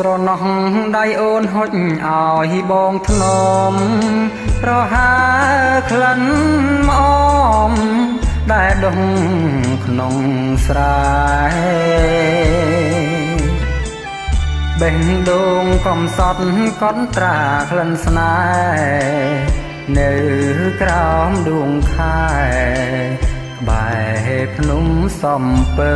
ស្រណោះដៃអូនហុចឲ្យបងធ្នមប្រហើក្លិនម្អមដែលដុះក្នុងស្រែបេះដូងកំសត់កត់ត្រាក្លិនស្នេហ៍នៅក្រោមដួងខែក្បែរភ្នំសំពៅ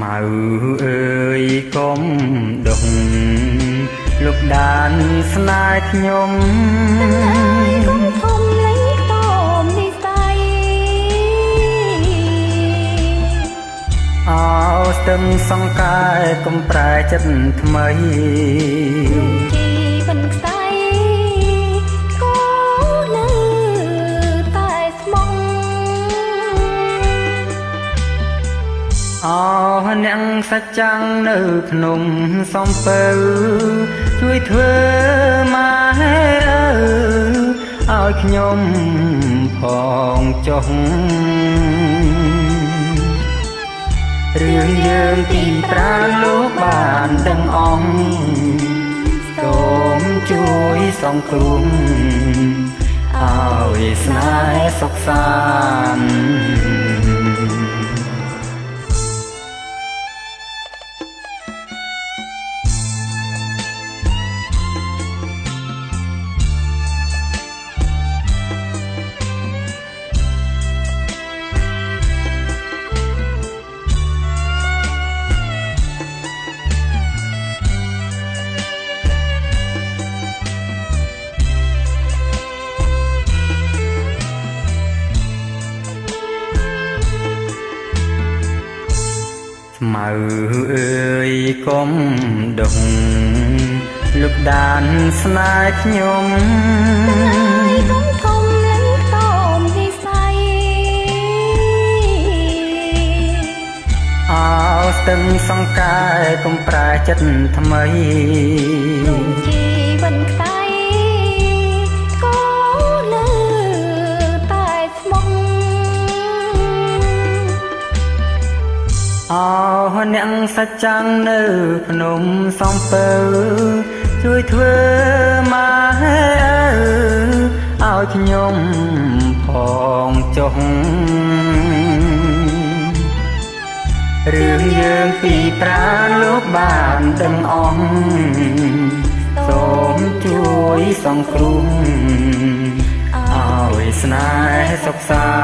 ម៉ៅអើយកុំដុះលោកដានស្នេហ៍ខ្ញុំកុំធំលេងខ្ទមនិស័យអោស្ទឹងសង្កែកុំប្រែចិត្តថ្មីជីវិនខ្សែក៏នៅតែស្មងអោអ្នកសច្ចាំងនៅក្នុងសំពៅជួយធ្វើមកឲ្យខ្ញុំផងចុះរឿងយើងទីប្រាលោកបានដឹងអង្គសូមជួយសង្គ្រោះឲ្យស្នេហ៍សុខសាន្តម៉ៅអើយកុំដុះលោកដានស្នេហ៍ខ្ញុំកុំធំលេងខ្ទមនិស័យអោស្ទឹងសង្កែកុំប្រែចិត្តថ្មីជីវិនខ្សែក៏នៅតែស្មងអោអ្នកសច្ចាំងនៅភ្នំសំពៅជួយធ្វើមកឲ្យខ្ញុំផងចុះរឿងយើងពីប្រាលោកបានដឹងអង្គសូមជួយសង្គ្រោះឲ្យស្នេហ៍សុខសា